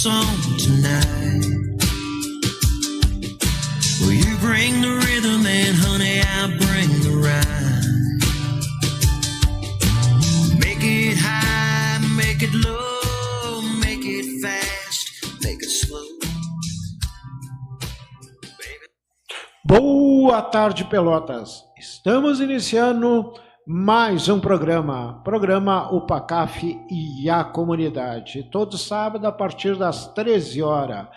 song tonight. Well, you bring the rhythm and honey, I bring the rhyme. Make it high, make it low, make it fast, make it slow. Boa tarde, Pelotas. Estamos iniciando mais um programa UPACAF e a Comunidade. Todo sábado a partir das 13 horas.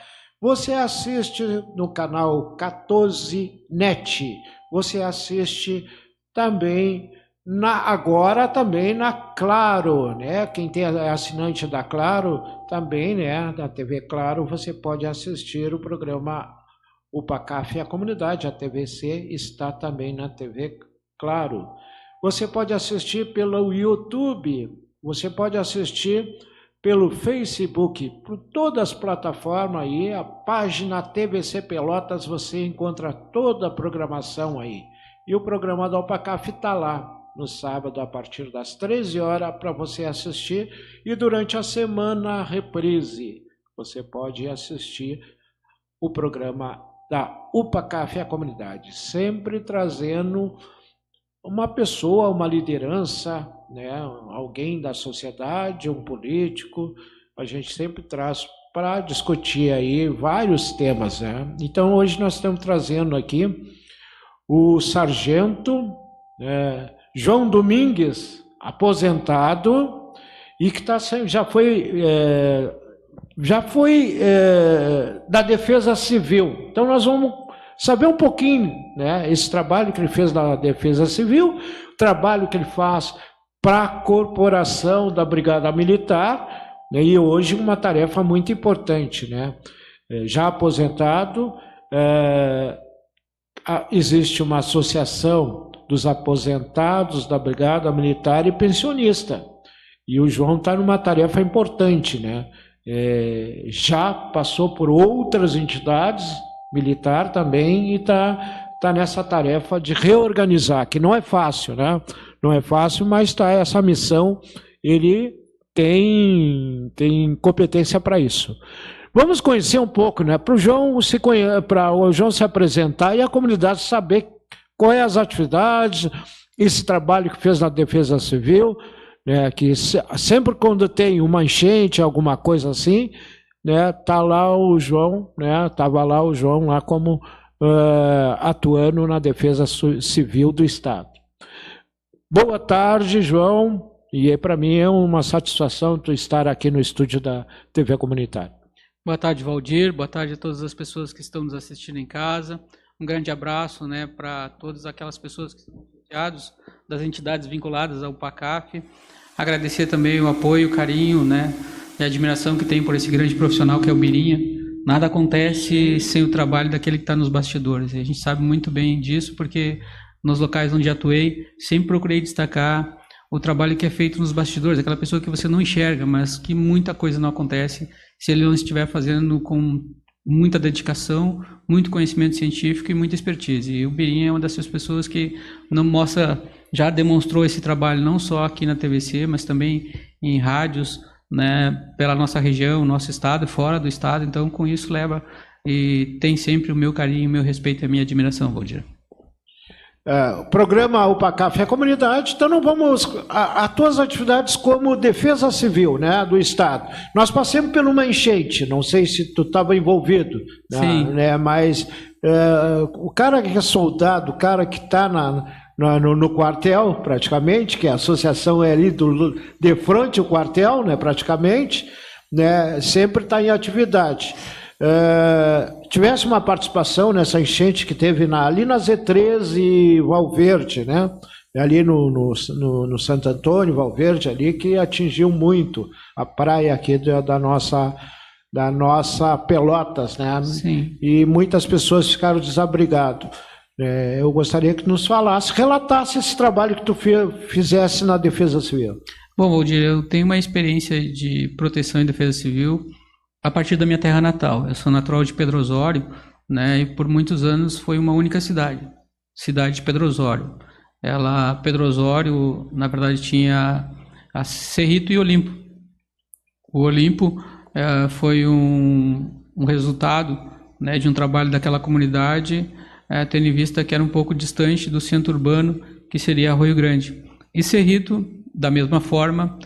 Você assiste no canal 14net. Você assiste também agora também na Claro, né? Quem tem assinante da Claro também, né? Da TV Claro, você pode assistir o programa UPACAF e a Comunidade. A TVC está também na TV Claro. Você pode assistir pelo YouTube, você pode assistir pelo Facebook, por todas as plataformas aí, a página TVC Pelotas, você encontra toda a programação aí. E o programa da UPACAF está lá, no sábado, a partir das 13 horas, para você assistir. E durante a semana, a reprise. Você pode assistir o programa da UPACAF e a Comunidade, sempre trazendo uma pessoa, uma liderança, né, alguém da sociedade, um político. A gente sempre traz para discutir aí vários temas, né? Então hoje nós estamos trazendo aqui o sargento João Domingues, aposentado, e que já foi da Defesa Civil. Então nós vamos saber um pouquinho, né, esse trabalho que ele fez na Defesa Civil, o trabalho que ele faz para a corporação da Brigada Militar, né, e hoje uma tarefa muito importante, né? Já aposentado, existe uma associação dos aposentados da Brigada Militar e pensionista, e o João está numa tarefa importante, né? Já passou por outras entidades militar também e tá nessa tarefa de reorganizar, que não é fácil, né? Não é fácil, mas está essa missão, ele tem competência para isso. Vamos conhecer um pouco, né? Para o João se apresentar e a comunidade saber quais as atividades, esse trabalho que fez na Defesa Civil, né? Que sempre quando tem uma enchente, alguma coisa assim, né, tá lá o João, né, estava lá o João lá como atuando na Defesa Civil do Estado. Boa tarde, João, e para mim é uma satisfação tu estar aqui no estúdio da TV Comunitária. Boa tarde, Valdir, boa tarde a todas as pessoas que estão nos assistindo em casa. Um grande abraço, né, para todas aquelas pessoas que são associados das entidades vinculadas ao UPACAF. Agradecer também o apoio, o carinho, né, e a admiração que tem por esse grande profissional que é o Birinha. Nada acontece sem o trabalho daquele que está nos bastidores. E a gente sabe muito bem disso, porque nos locais onde atuei, sempre procurei destacar o trabalho que é feito nos bastidores, aquela pessoa que você não enxerga, mas que muita coisa não acontece se ele não estiver fazendo com muita dedicação, muito conhecimento científico e muita expertise. E o Birinha é uma dessas pessoas que já demonstrou esse trabalho não só aqui na TVC, mas também em rádios, né, pela nossa região, nosso estado, fora do estado. Então, com isso, leva e tem sempre o meu carinho, o meu respeito e a minha admiração, Valdir. O programa UPACAF é a Comunidade, então não vamos a tuas atividades como Defesa Civil, né, do Estado. Nós passamos por uma enchente, não sei se tu estava envolvido, né, mas o cara que é soldado, o cara que está no quartel, praticamente, que a associação é ali de frente ao quartel, né, praticamente, né, sempre está em atividade. Tivesse uma participação nessa enchente que teve ali na Z3 e Valverde, né, ali no Santo Antônio, Valverde, ali, que atingiu muito a praia aqui da nossa Pelotas, né? Sim. E muitas pessoas ficaram desabrigadas. Eu gostaria que nos relatasse esse trabalho que tu fizesse na Defesa Civil. Bom, Valdir, eu tenho uma experiência de proteção e defesa civil a partir da minha terra natal. Eu sou natural de Pedro Osório, né, e por muitos anos foi uma única cidade de Pedro Osório. Pedro Osório, na verdade, tinha a Cerrito e Olimpo. O Olimpo foi um resultado, né, de um trabalho daquela comunidade, tendo em vista que era um pouco distante do centro urbano, que seria Arroio Grande. E Cerrito, da mesma forma,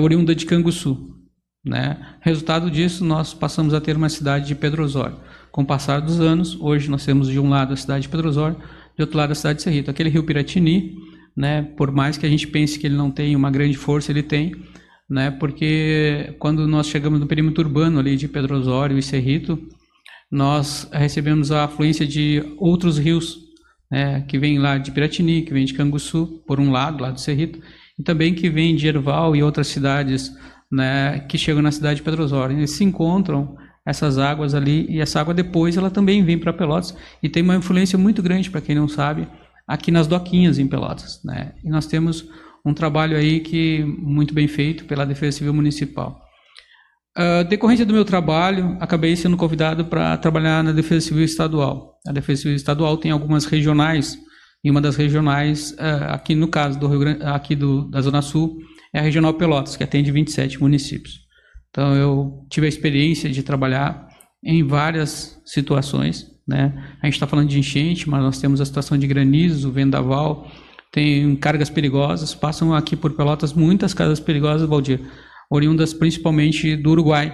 oriunda de Canguçu, né? Resultado disso, nós passamos a ter uma cidade de Pedro Osório. Com o passar dos anos, hoje nós temos de um lado a cidade de Pedro Osório, de outro lado a cidade de Cerrito. Aquele rio Piratini, né, por mais que a gente pense que ele não tem uma grande força, ele tem, né, porque quando nós chegamos no perímetro urbano ali de Pedro Osório e Cerrito, nós recebemos a afluência de outros rios, né, que vem lá de Piratini, que vem de Canguçu, por um lado, lá do Cerrito, e também que vem de Erval e outras cidades, né, que chegam na cidade de Pedro Osório. Eles se encontram, essas águas ali, e essa água depois ela também vem para Pelotas, e tem uma influência muito grande, para quem não sabe, aqui nas doquinhas em Pelotas, né? E nós temos um trabalho aí que muito bem feito pela Defesa Civil Municipal. Decorrência do meu trabalho, acabei sendo convidado para trabalhar na Defesa Civil Estadual. A Defesa Civil Estadual tem algumas regionais, e uma das regionais, aqui no caso do Rio Grande, aqui da Zona Sul, é a Regional Pelotas, que atende 27 municípios. Então, eu tive a experiência de trabalhar em várias situações, né? A gente está falando de enchente, mas nós temos a situação de granizo, vendaval, tem cargas perigosas, passam aqui por Pelotas muitas cargas perigosas, Valdir, oriundas principalmente do Uruguai.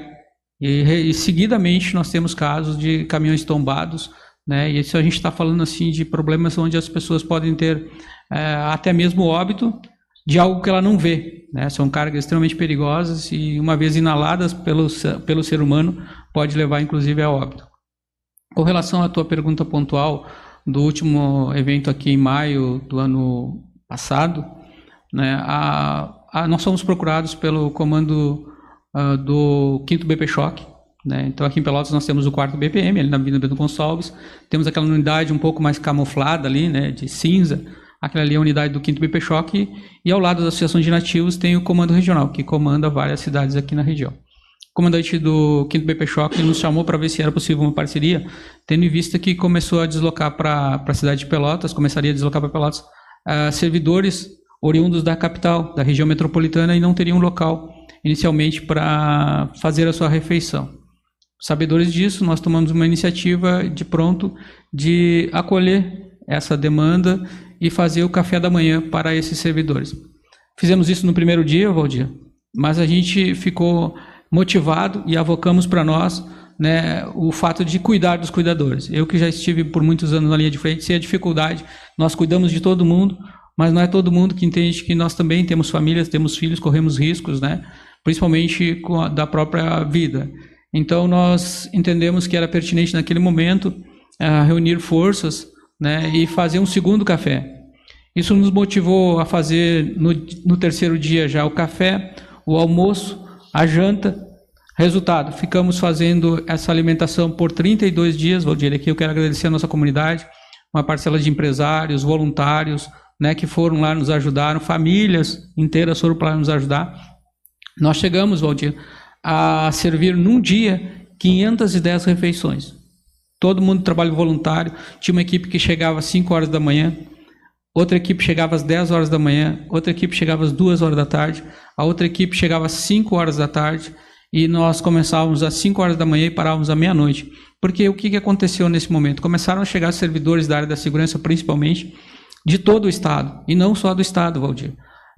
E seguidamente nós temos casos de caminhões tombados, né? E isso a gente está falando assim de problemas onde as pessoas podem ter até mesmo óbito de algo que ela não vê, né? São cargas extremamente perigosas e, uma vez inaladas pelo ser humano, pode levar inclusive a óbito. Com relação à tua pergunta pontual do último evento aqui em maio do ano passado, né, nós fomos procurados pelo comando do 5º BP Choque, né? Então aqui em Pelotas nós temos o 4º BPM, ali na Avenida Bento Gonçalves, temos aquela unidade um pouco mais camuflada ali, né, de cinza, aquela ali é a unidade do 5º BP Choque, e ao lado da Associação de Nativos tem o Comando Regional, que comanda várias cidades aqui na região. O comandante do 5º BP Choque nos chamou para ver se era possível uma parceria, tendo em vista que começou a deslocar para a cidade de Pelotas, começaria a deslocar para Pelotas servidores oriundos da capital, da região metropolitana, e não teriam um local inicialmente para fazer a sua refeição. Sabedores disso, nós tomamos uma iniciativa de pronto de acolher essa demanda e fazer o café da manhã para esses servidores. Fizemos isso no primeiro dia, Valdir, mas a gente ficou motivado e avocamos para nós, né, o fato de cuidar dos cuidadores. Eu que já estive por muitos anos na linha de frente, sei a dificuldade, nós cuidamos de todo mundo, mas não é todo mundo que entende que nós também temos famílias, temos filhos, corremos riscos, né, principalmente da própria vida. Então nós entendemos que era pertinente naquele momento reunir forças, né, e fazer um segundo café. Isso nos motivou a fazer no terceiro dia já o café, o almoço, a janta. Resultado, ficamos fazendo essa alimentação por 32 dias, Valdir. Aqui eu quero agradecer a nossa comunidade, uma parcela de empresários, voluntários, né, que foram lá, nos ajudaram, famílias inteiras foram para nos ajudar. Nós chegamos, Valdir, a servir num dia 510 refeições. Todo mundo trabalho voluntário, tinha uma equipe que chegava às 5 horas da manhã, outra equipe chegava às 10 horas da manhã, outra equipe chegava às 2 horas da tarde, a outra equipe chegava às 5 horas da tarde, e nós começávamos às 5 horas da manhã e parávamos à meia-noite. Porque o que aconteceu nesse momento? Começaram a chegar servidores da área da segurança, principalmente, de todo o Estado, e não só do Estado, Valdir.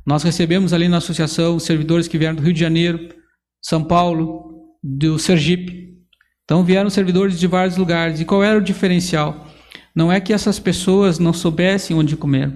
Nós recebemos ali na associação servidores que vieram do Rio de Janeiro, São Paulo, do Sergipe. Então vieram servidores de vários lugares. E qual era o diferencial? Não é que essas pessoas não soubessem onde comer,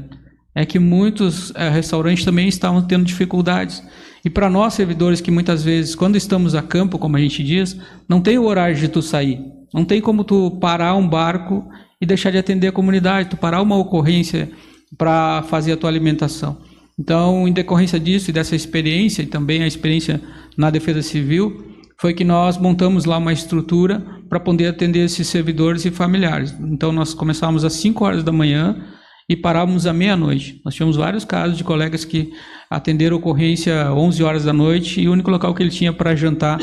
é que muitos restaurantes também estavam tendo dificuldades. E para nós, servidores, que muitas vezes, quando estamos a campo, como a gente diz, não tem o horário de tu sair. Não tem como tu parar um barco e deixar de atender a comunidade, tu parar uma ocorrência para fazer a tua alimentação. Então, em decorrência disso e dessa experiência, e também a experiência na Defesa Civil, foi que nós montamos lá uma estrutura para poder atender esses servidores e familiares. Então, nós começávamos às 5 horas da manhã e parávamos à meia-noite. Nós tivemos vários casos de colegas que atenderam a ocorrência às 11 horas da noite e o único local que ele tinha para jantar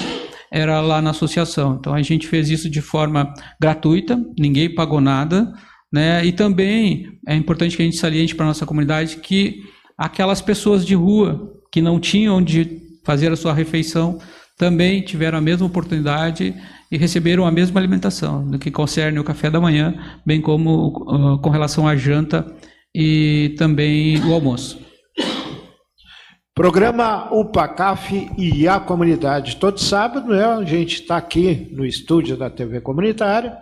era lá na associação. Então, a gente fez isso de forma gratuita, ninguém pagou nada, né? E também é importante que a gente saliente para a nossa comunidade que aquelas pessoas de rua que não tinham onde fazer a sua refeição também tiveram a mesma oportunidade e receberam a mesma alimentação, no que concerne o café da manhã, bem como com relação à janta e também o almoço. Programa UPACAF e a comunidade. Todo sábado, né, a gente está aqui no estúdio da TV Comunitária,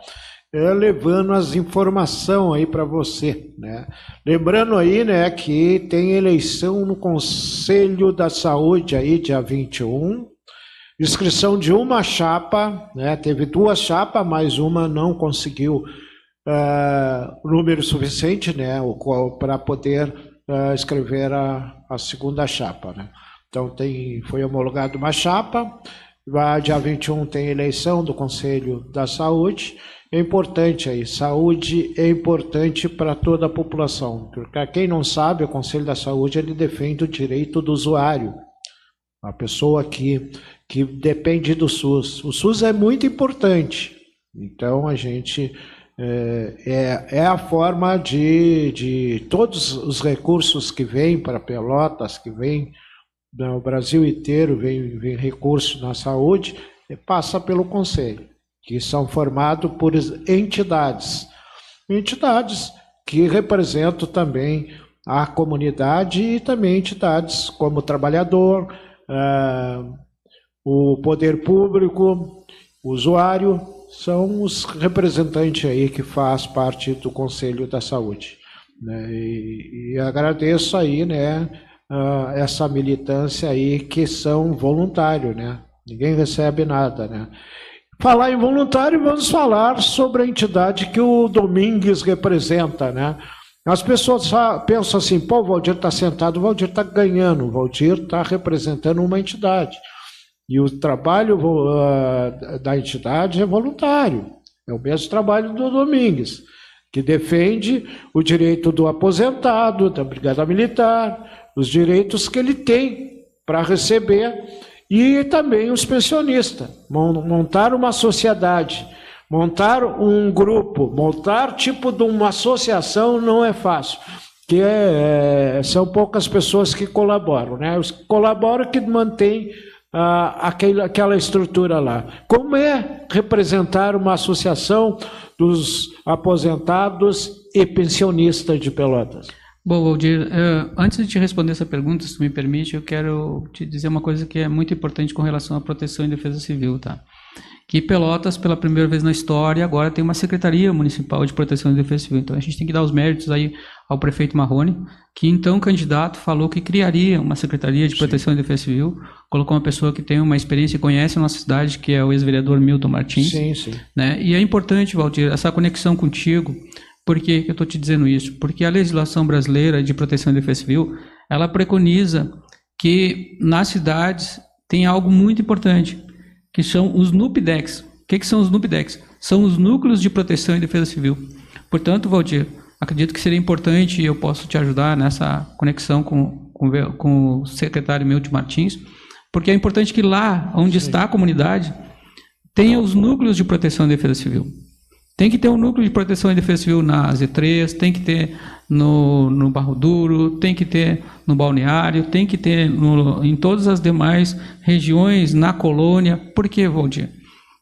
levando as informações aí para você, né? Lembrando aí, né, que tem eleição no Conselho da Saúde aí, dia 21, inscrição de uma chapa, né? Teve 2 chapas, mas uma não conseguiu número suficiente, né, para poder escrever a segunda chapa, né? Então foi homologado uma chapa, dia 21 tem eleição do Conselho da Saúde. É importante aí, saúde é importante para toda a população, porque quem não sabe, o Conselho da Saúde ele defende o direito do usuário, a pessoa que depende do SUS. O SUS é muito importante, então a gente é a forma de todos os recursos que vêm para Pelotas, que vêm no Brasil inteiro, vem recurso na saúde, passa pelo Conselho, que são formados por entidades que representam também a comunidade e também entidades como o trabalhador, o poder público, o usuário, são os representantes aí que faz parte do Conselho da Saúde, né? E agradeço aí, né, essa militância aí que são voluntários, né? Ninguém recebe nada, né? Falar em voluntário, vamos falar sobre a entidade que o Domingues representa, né? As pessoas pensam assim, pô, o Valdir está sentado, o Valdir está ganhando, o Valdir está representando uma entidade. E o trabalho da entidade é voluntário, é o mesmo trabalho do Domingues, que defende o direito do aposentado, da Brigada Militar, os direitos que ele tem para receber, e também os pensionistas. Montar uma sociedade, montar um grupo, montar tipo de uma associação não é fácil, porque são poucas pessoas que colaboram, né? Os que colaboram que mantêm aquela estrutura lá. Como é representar uma associação dos aposentados e pensionistas de Pelotas? Bom, Valdir, antes de te responder essa pergunta, se tu me permite, eu quero te dizer uma coisa que é muito importante com relação à proteção e defesa civil, tá? Que Pelotas, pela primeira vez na história, agora tem uma Secretaria Municipal de Proteção e Defesa Civil. Então a gente tem que dar os méritos aí ao prefeito Marrone, que então candidato falou que criaria uma Secretaria de Proteção e Defesa Civil, colocou uma pessoa que tem uma experiência e conhece a nossa cidade, que é o ex-vereador Milton Martins. Sim, sim. Né? E é importante, Valdir, essa conexão contigo. Por que eu estou te dizendo isso? Porque a legislação brasileira de proteção e defesa civil, ela preconiza que nas cidades tem algo muito importante, que são os NUPDECs. O que são os NUPDECs? São os Núcleos de Proteção e Defesa Civil. Portanto, Valdir, acredito que seria importante, e eu posso te ajudar nessa conexão com o secretário Milton Martins, porque é importante que lá onde está a comunidade tenha os núcleos de proteção e defesa civil. Tem que ter um núcleo de proteção e defesa civil na Z3, tem que ter no Barro Duro, tem que ter no Balneário, tem que ter em todas as demais regiões, na colônia. Por quê, Valdir?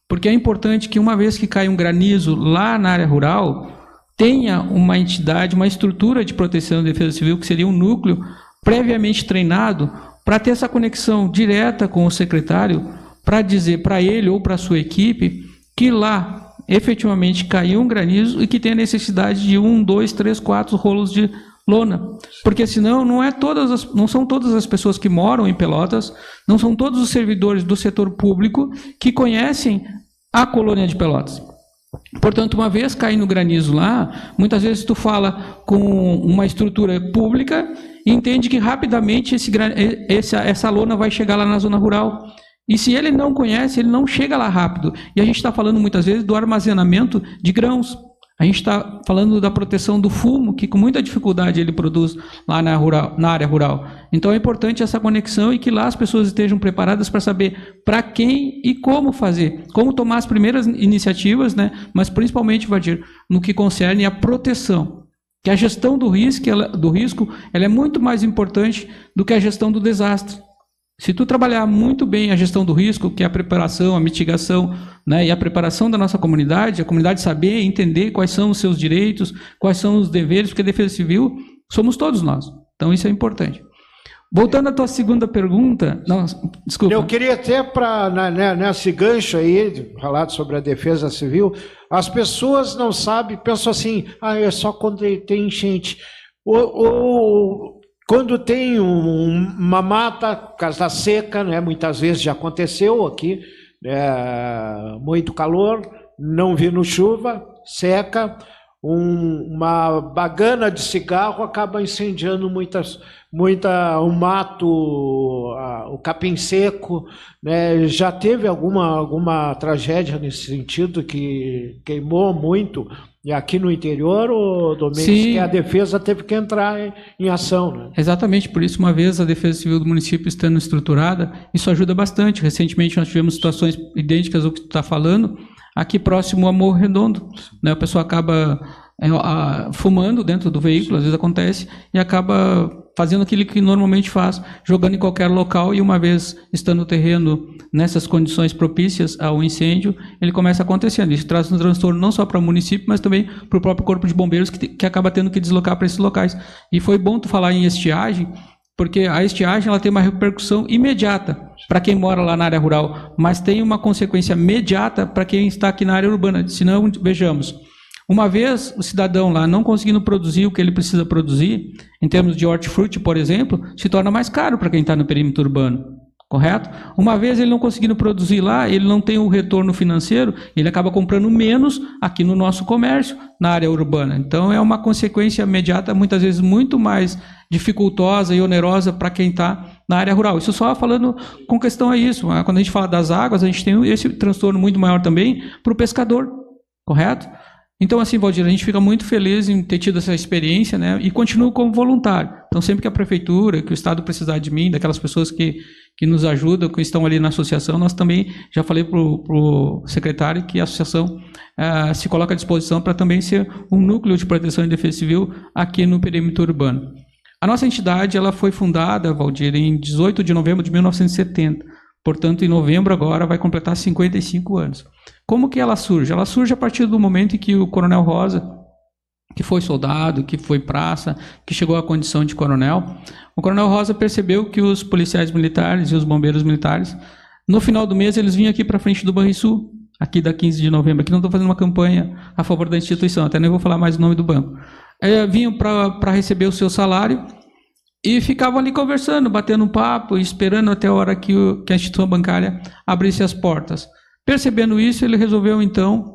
Porque é importante que uma vez que cai um granizo lá na área rural, tenha uma entidade, uma estrutura de proteção e defesa civil, que seria um núcleo previamente treinado para ter essa conexão direta com o secretário, para dizer para ele ou para a sua equipe que lá efetivamente caiu um granizo e que tem a necessidade de 1, 2, 3, 4 rolos de lona. Porque senão não são todas as pessoas que moram em Pelotas, não são todos os servidores do setor público que conhecem a colônia de Pelotas. Portanto, uma vez caindo granizo lá, muitas vezes tu fala com uma estrutura pública e entende que rapidamente essa lona vai chegar lá na zona rural. E se ele não conhece, ele não chega lá rápido. E a gente está falando muitas vezes do armazenamento de grãos. A gente está falando da proteção do fumo, que com muita dificuldade ele produz lá na área rural. Então é importante essa conexão e que lá as pessoas estejam preparadas para saber para quem e como fazer, como tomar as primeiras iniciativas, né? Mas principalmente, Valdir, no que concerne a proteção. Que a gestão do risco ela é muito mais importante do que a gestão do desastre. Se tu trabalhar muito bem a gestão do risco, que é a preparação, a mitigação, né, e a preparação da nossa comunidade, a comunidade saber, entender quais são os seus direitos, quais são os deveres, porque a Defesa Civil somos todos nós. Então isso é importante. Voltando à tua segunda pergunta, não, desculpa. Eu queria até, nesse gancho aí, falado sobre a Defesa Civil, as pessoas não sabem, pensam assim, é só quando tem enchente. Quando tem uma mata, casa seca, né, muitas vezes já aconteceu aqui, muito calor, não vindo chuva, seca, uma bagana de cigarro acaba incendiando um mato, o capim seco, né? Já teve alguma tragédia nesse sentido que queimou muito, e aqui no interior, o Domingos, que a defesa teve que entrar em ação, né? Exatamente, por isso uma vez a Defesa Civil do município estando estruturada, isso ajuda bastante. Recentemente nós tivemos situações idênticas ao que tu está falando, aqui próximo a Morro Redondo, né? A pessoa acaba fumando dentro do veículo, às vezes acontece, e acaba fazendo aquilo que normalmente faz, jogando em qualquer local, e uma vez estando no terreno nessas condições propícias ao incêndio, ele começa acontecendo. Isso traz um transtorno não só para o município, mas também para o próprio corpo de bombeiros, que acaba tendo que deslocar para esses locais. E foi bom tu falar em estiagem, porque a estiagem ela tem uma repercussão imediata para quem mora lá na área rural, mas tem uma consequência imediata para quem está aqui na área urbana. Senão, vejamos, uma vez o cidadão lá não conseguindo produzir o que ele precisa produzir, em termos de hortifruti, por exemplo, se torna mais caro para quem está no perímetro urbano, correto? Uma vez ele não conseguindo produzir lá, ele não tem o retorno financeiro, ele acaba comprando menos aqui no nosso comércio, na área urbana. Então é uma consequência imediata, muitas vezes muito mais dificultosa e onerosa para quem está na área rural. Isso só falando com questão a isso. Quando a gente fala das águas, a gente tem esse transtorno muito maior também para o pescador, correto? Então, assim, Valdir, a gente fica muito feliz em ter tido essa experiência, né? E continuo como voluntário. Então, sempre que a prefeitura, que o Estado precisar de mim, daquelas pessoas que nos ajudam, que estão ali na associação, nós também, já falei para o secretário que a associação se coloca à disposição para também ser um núcleo de proteção e defesa civil aqui no perímetro urbano. A nossa entidade ela foi fundada, Valdir, em 18 de novembro de 1970. Portanto, em novembro agora vai completar 55 anos. Como que ela surge? Ela surge a partir do momento em que o Coronel Rosa, que foi soldado, que foi praça, que chegou à condição de coronel, o Coronel Rosa percebeu que os policiais militares e os bombeiros militares, no final do mês, eles vinham aqui para frente do Banrisul, aqui da 15 de novembro. Aqui não estou fazendo uma campanha a favor da instituição, até nem vou falar mais o nome do banco. Vinham para receber o seu salário e ficavam ali conversando, batendo um papo, esperando até a hora que a instituição bancária abrisse as portas. Percebendo isso, ele resolveu, então,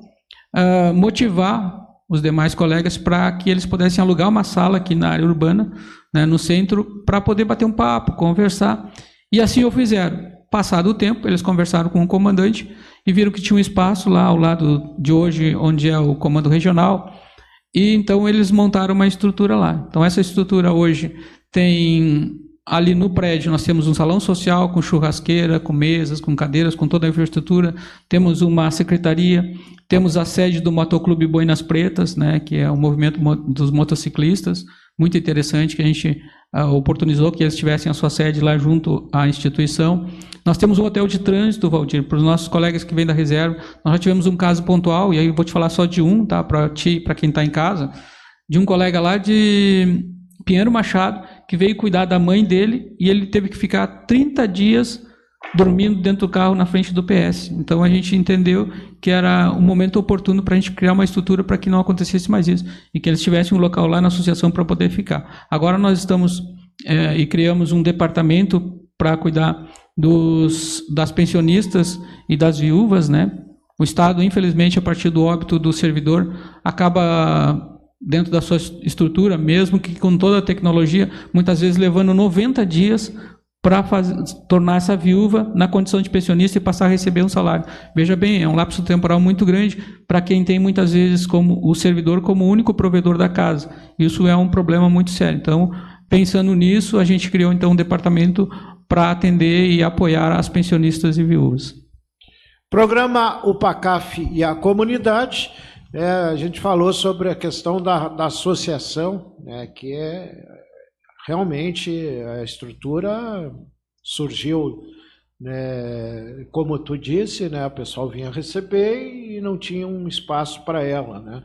motivar os demais colegas para que eles pudessem alugar uma sala aqui na área urbana, né, no centro, para poder bater um papo, conversar. E assim o fizeram. Passado o tempo, eles conversaram com o comandante e viram que tinha um espaço lá ao lado de hoje, onde é o comando regional, e então eles montaram uma estrutura lá. Então essa estrutura hoje tem... Ali no prédio nós temos um salão social com churrasqueira, com mesas, com cadeiras, com toda a infraestrutura. Temos uma secretaria, temos a sede do Motoclube Boinas Pretas, né, que é o movimento dos motociclistas, muito interessante, que a gente oportunizou que eles tivessem a sua sede lá junto à instituição. Nós temos um hotel de trânsito, Valdir, para os nossos colegas que vêm da reserva. Nós já tivemos um caso pontual, e aí eu vou te falar só de um, tá, para ti e para quem está em casa, de um colega lá de Pinheiro Machado, que veio cuidar da mãe dele, e ele teve que ficar 30 dias dormindo dentro do carro na frente do PS. Então a gente entendeu que era um momento oportuno para a gente criar uma estrutura para que não acontecesse mais isso, e que eles tivessem um local lá na associação para poder ficar. Agora nós estamos e criamos um departamento para cuidar das pensionistas e das viúvas, né? O Estado, infelizmente, a partir do óbito do servidor, acaba dentro da sua estrutura, mesmo que com toda a tecnologia, muitas vezes levando 90 dias para tornar essa viúva na condição de pensionista e passar a receber um salário. Veja bem, é um lapso temporal muito grande para quem tem muitas vezes como o servidor como único provedor da casa. Isso é um problema muito sério. Então, pensando nisso, a gente criou então um departamento para atender e apoiar as pensionistas e viúvas. Programa UPACAF e a comunidade. A gente falou sobre a questão da associação, né, que é realmente a estrutura surgiu, né, como tu disse, né, o pessoal vinha receber e não tinha um espaço para ela, né?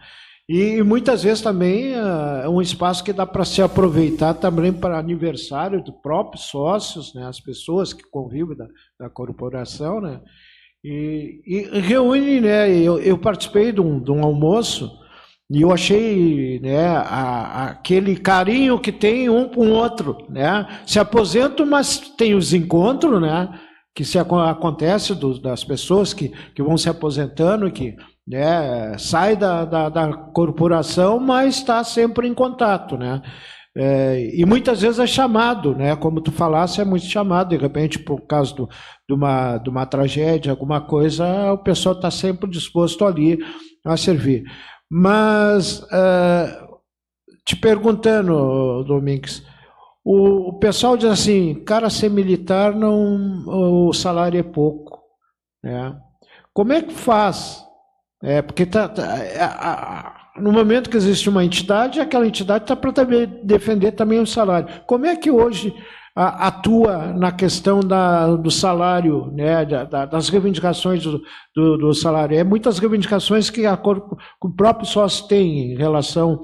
E muitas vezes também é um espaço que dá para se aproveitar também para aniversário dos próprios sócios, né, as pessoas que convivem da corporação, né? E reúne, né? Eu participei de um almoço e eu achei, né, aquele carinho que tem um com o outro, né? Se aposentam, mas tem os encontros, né? Que acontece das pessoas que vão se aposentando, que, né, sai da corporação, mas está sempre em contato, né? E muitas vezes é chamado, né? Como tu falasse, é muito chamado, de repente, por causa de uma tragédia, alguma coisa, o pessoal está sempre disposto ali a servir. Mas, te perguntando, Domingues, o pessoal diz assim, cara, ser militar, o salário é pouco, né? Como é que faz? Porque no momento que existe uma entidade, aquela entidade está para defender também o salário. Como é que hoje atua na questão do salário, né, das reivindicações do salário? Muitas reivindicações que o próprio sócio tem em relação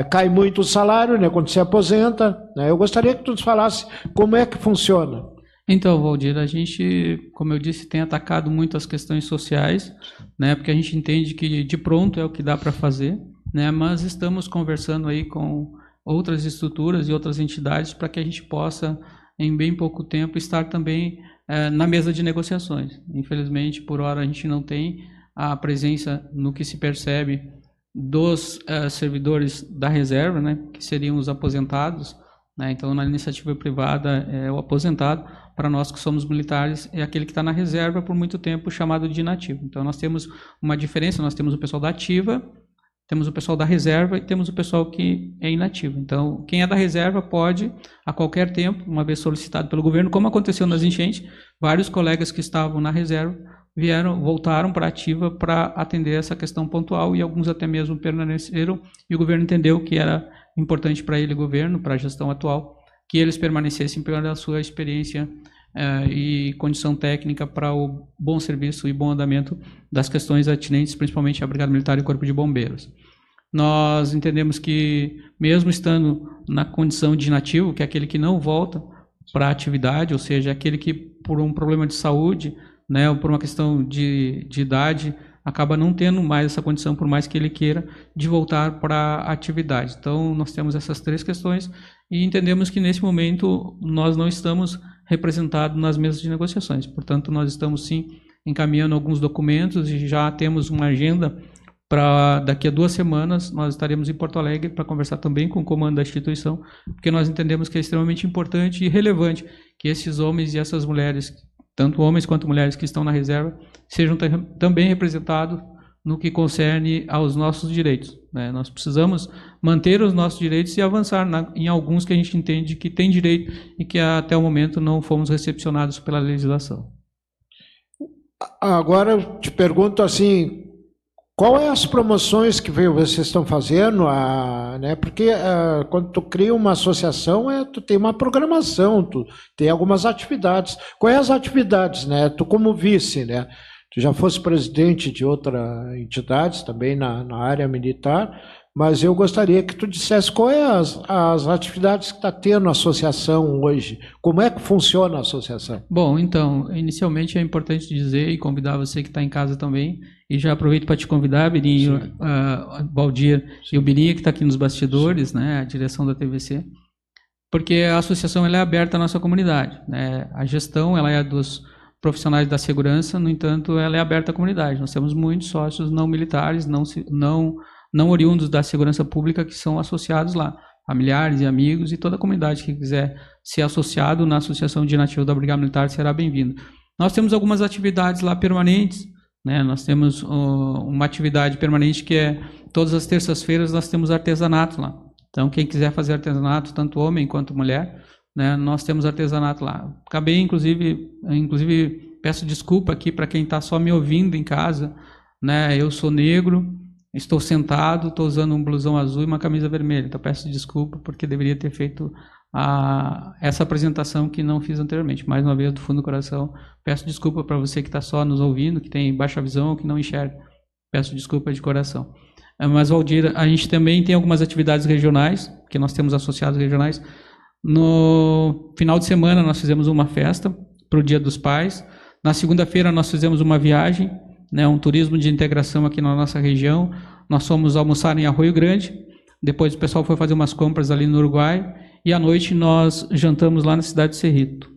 cai muito o salário, né, quando se aposenta, né? Eu gostaria que tu nos falasse como é que funciona. Então, Valdir, a gente, como eu disse, tem atacado muito as questões sociais, né, porque a gente entende que de pronto é o que dá para fazer, né, mas estamos conversando aí com outras estruturas e outras entidades para que a gente possa, em bem pouco tempo, estar também na mesa de negociações. Infelizmente, por hora, a gente não tem a presença no que se percebe dos servidores da reserva, né, que seriam os aposentados, né? Então, na iniciativa privada, o aposentado, para nós que somos militares, é aquele que está na reserva por muito tempo, chamado de inativo. Então, nós temos uma diferença, nós temos o pessoal da ativa, temos o pessoal da reserva e temos o pessoal que é inativo. Então, quem é da reserva pode, a qualquer tempo, uma vez solicitado pelo governo, como aconteceu nas enchentes, vários colegas que estavam na reserva voltaram para a ativa para atender essa questão pontual e alguns até mesmo permaneceram e o governo entendeu que era importante para ele, governo, para a gestão atual, que eles permanecessem pela sua experiência e condição técnica para o bom serviço e bom andamento das questões atinentes, principalmente à Brigada Militar e ao Corpo de Bombeiros. Nós entendemos que, mesmo estando na condição de inativo, que é aquele que não volta para a atividade, ou seja, aquele que por um problema de saúde, né, ou por uma questão de idade, acaba não tendo mais essa condição, por mais que ele queira, de voltar para a atividade. Então, nós temos essas três questões e entendemos que, nesse momento, nós não estamos representados nas mesas de negociações. Portanto, nós estamos, sim, encaminhando alguns documentos e já temos uma agenda para daqui a 2 semanas, nós estaremos em Porto Alegre para conversar também com o comando da instituição, porque nós entendemos que é extremamente importante e relevante que esses homens e essas mulheres, tanto homens quanto mulheres que estão na reserva, sejam também representados no que concerne aos nossos direitos, né? Nós precisamos manter os nossos direitos e avançar em alguns que a gente entende que tem direito e que até o momento não fomos recepcionados pela legislação. Agora eu te pergunto assim, qual é as promoções que vocês estão fazendo? Né? Porque quando tu cria uma associação, tu tem uma programação, tu tem algumas atividades. Quais as atividades, né? Tu como vice, né? Tu já fosse presidente de outras entidades também na área militar, mas eu gostaria que tu dissesse quais as atividades que está tendo a associação hoje. Como é que funciona a associação? Bom, então, inicialmente é importante dizer e convidar você que está em casa também, e já aproveito para te convidar, Birinho, Valdir e o Birinha, que está aqui nos bastidores, né, a direção da TVC, porque a associação ela é aberta à nossa comunidade, né? A gestão ela é dos profissionais da segurança, no entanto, ela é aberta à comunidade. Nós temos muitos sócios não militares, não oriundos da segurança pública que são associados lá, familiares e amigos, e toda a comunidade que quiser ser associado na Associação de Inativos da Brigada Militar será bem-vindo. Nós temos algumas atividades lá permanentes, né? Nós temos uma atividade permanente que é, todas as terças-feiras nós temos artesanato lá. Então, quem quiser fazer artesanato, tanto homem quanto mulher, né, nós temos artesanato lá. Acabei, inclusive peço desculpa aqui para quem está só me ouvindo em casa, né? Eu sou negro, estou sentado, estou usando um blusão azul e uma camisa vermelha, então peço desculpa porque deveria ter feito essa apresentação que não fiz anteriormente. Mais uma vez, do fundo do coração, peço desculpa para você que está só nos ouvindo, que tem baixa visão ou que não enxerga. Peço desculpa de coração. Mas, Valdir, a gente também tem algumas atividades regionais, que nós temos associados regionais. No final de semana, nós fizemos uma festa para o Dia dos Pais. Na segunda-feira, nós fizemos uma viagem, né, um turismo de integração aqui na nossa região. Nós fomos almoçar em Arroio Grande. Depois o pessoal foi fazer umas compras ali no Uruguai. E à noite nós jantamos lá na cidade de Cerrito.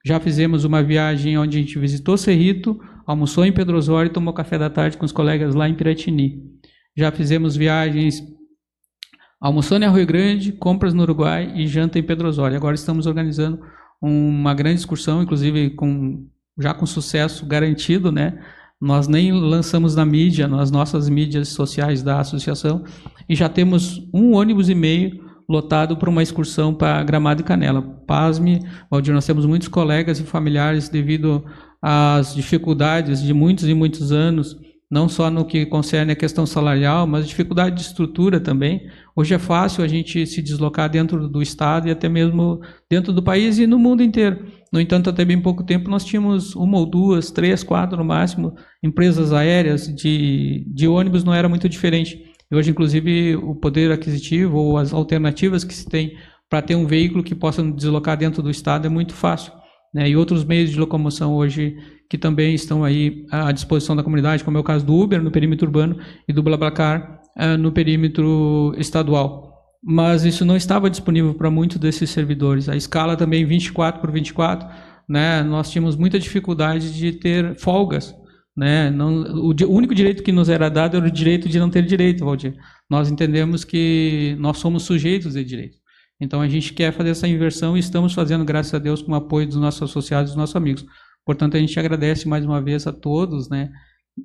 Já fizemos uma viagem onde a gente visitou Cerrito, almoçou em Pedro Osório e tomou café da tarde com os colegas lá em Piratini. Já fizemos viagens almoçando em Arroio Grande, compras no Uruguai e janta em Pedro Osório. Agora estamos organizando uma grande excursão, inclusive já com sucesso garantido, né? Nós nem lançamos na mídia, nas nossas mídias sociais da associação, e já temos 1,5 ônibus lotado para uma excursão para Gramado e Canela. Pasme, Valdir, nós temos muitos colegas e familiares devido às dificuldades de muitos e muitos anos, não só no que concerne a questão salarial, mas dificuldade de estrutura também. Hoje é fácil a gente se deslocar dentro do estado e até mesmo dentro do país e no mundo inteiro. No entanto, até bem pouco tempo nós tínhamos 1 ou 2, 3, 4 no máximo, empresas aéreas, de ônibus não era muito diferente. E hoje, inclusive, o poder aquisitivo ou as alternativas que se tem para ter um veículo que possa nos deslocar dentro do estado é muito fácil, né? E outros meios de locomoção hoje que também estão aí à disposição da comunidade, como é o caso do Uber no perímetro urbano e do BlaBlaCar no perímetro estadual. Mas isso não estava disponível para muitos desses servidores. A escala também 24/24, né? Nós tínhamos muita dificuldade de ter folgas, né? O único direito que nos era dado era o direito de não ter direito, Valdir. Nós entendemos que nós somos sujeitos de direito. Então a gente quer fazer essa inversão e estamos fazendo, graças a Deus, com o apoio dos nossos associados e dos nossos amigos. Portanto, a gente agradece mais uma vez a todos, né?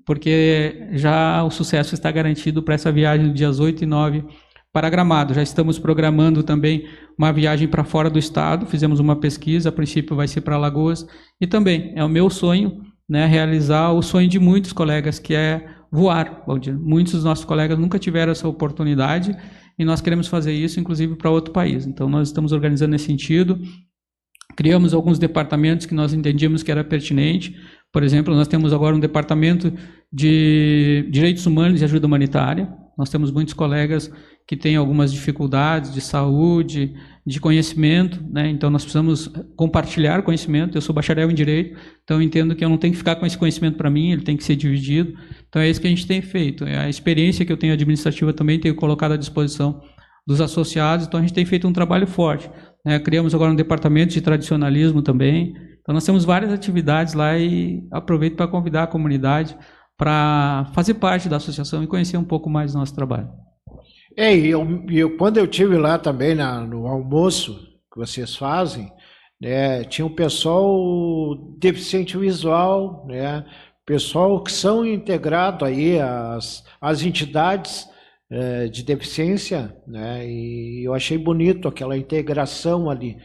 Porque já o sucesso está garantido para essa viagem dias 8 e 9 para Gramado. Já estamos programando também uma viagem para fora do estado, fizemos uma pesquisa, a princípio vai ser para Alagoas, e também é o meu sonho, né, realizar o sonho de muitos colegas, que é voar, Valdir. Muitos dos nossos colegas nunca tiveram essa oportunidade e nós queremos fazer isso, inclusive, para outro país. Então, nós estamos organizando nesse sentido. Criamos alguns departamentos que nós entendíamos que era pertinente. Por exemplo, nós temos agora um departamento de direitos humanos e ajuda humanitária. Nós temos muitos colegas que têm algumas dificuldades de saúde, de conhecimento, né? Então nós precisamos compartilhar conhecimento. Eu sou bacharel em Direito, então eu entendo que eu não tenho que ficar com esse conhecimento para mim, ele tem que ser dividido. Então é isso que a gente tem feito. A experiência que eu tenho administrativa também tenho colocado à disposição dos associados, então a gente tem feito um trabalho forte, né? Criamos agora um departamento de tradicionalismo também. Então nós temos várias atividades lá e aproveito para convidar a comunidade para fazer parte da associação e conhecer um pouco mais do nosso trabalho. Quando eu estive lá também no almoço que vocês fazem, né, tinha um pessoal deficiente visual, né, pessoal que são integrados aí às entidades de deficiência, né, e eu achei bonito aquela integração ali.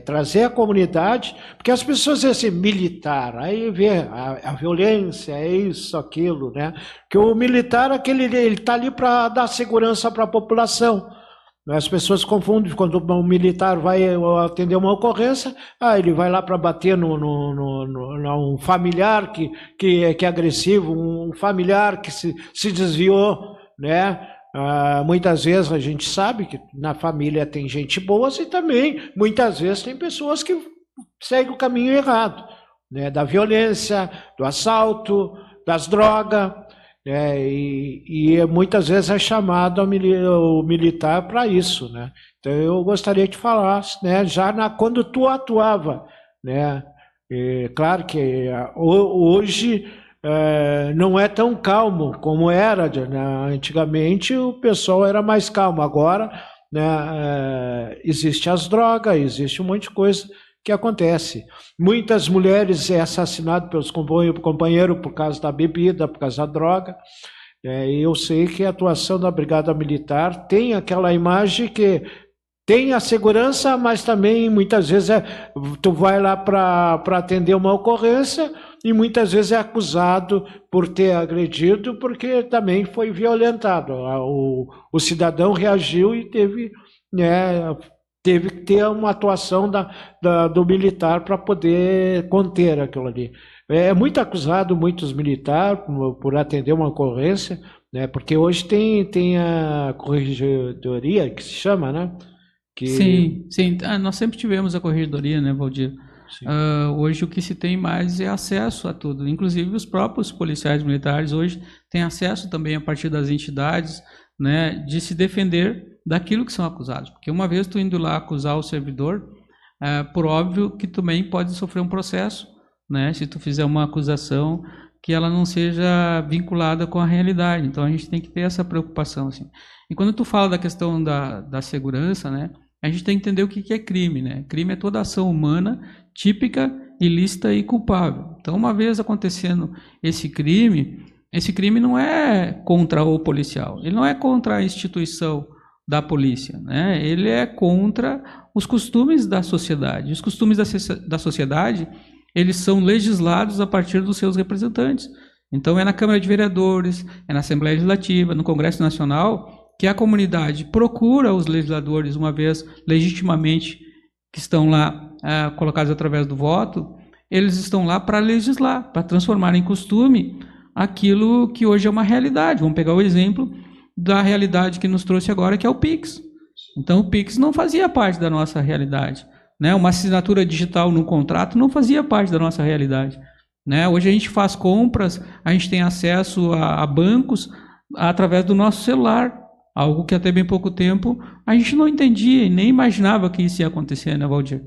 Trazer a comunidade, porque as pessoas dizem assim, militar, aí vê a violência, é isso, aquilo, né? Que o militar, ele está ali para dar segurança para a população. As pessoas confundem, quando um militar vai atender uma ocorrência, ele vai lá para bater num familiar que é agressivo, um familiar que se desviou, né? Muitas vezes a gente sabe que na família tem gente boa e também muitas vezes tem pessoas que seguem o caminho errado, né? Da violência, do assalto, das drogas, e muitas vezes é chamado o militar para isso, né? Então eu gostaria que falasse, né? Já quando tu atuava, né? Claro que hoje não é tão calmo como era, né? Antigamente o pessoal era mais calmo, agora, né, existe as drogas, existe um monte de coisa que acontece. Muitas mulheres são assassinadas pelos companheiros por causa da bebida, por causa da droga. Eu sei que a atuação da Brigada Militar tem aquela imagem que tem a segurança, mas também muitas vezes tu vai lá para atender uma ocorrência e muitas vezes é acusado por ter agredido, porque também foi violentado. O cidadão reagiu e teve, né, teve que ter uma atuação do militar para poder conter aquilo ali. É muito acusado muitos militares por atender uma ocorrência, né? Porque hoje tem a corregedoria, que se chama, né? Sim. Nós sempre tivemos a corregedoria, né, Valdir? Hoje o que se tem mais é acesso a tudo. Inclusive os próprios policiais militares hoje têm acesso também a partir das entidades, né, de se defender daquilo que são acusados. Porque uma vez tu indo lá acusar o servidor, por óbvio que também pode sofrer um processo, né, se tu fizer uma acusação que ela não seja vinculada com a realidade. Então a gente tem que ter essa preocupação, assim. E quando tu fala da questão da segurança, né, a gente tem que entender o que é crime, né? Crime é toda ação humana típica, ilícita e culpável. Então, uma vez acontecendo esse crime não é contra o policial, ele não é contra a instituição da polícia, né? Ele é contra os costumes da sociedade. Os costumes da sociedade, eles são legislados a partir dos seus representantes. Então, é na Câmara de Vereadores, é na Assembleia Legislativa, no Congresso Nacional, que a comunidade procura os legisladores, uma vez legitimamente que estão lá colocados através do voto, eles estão lá para legislar, para transformar em costume aquilo que hoje é uma realidade. Vamos pegar o exemplo da realidade que nos trouxe agora, que é o Pix. Então, o Pix não fazia parte da nossa realidade, né? Uma assinatura digital no contrato não fazia parte da nossa realidade, né? Hoje a gente faz compras, a gente tem acesso a bancos através do nosso celular. Algo que até bem pouco tempo a gente não entendia e nem imaginava que isso ia acontecer, né, Valdir?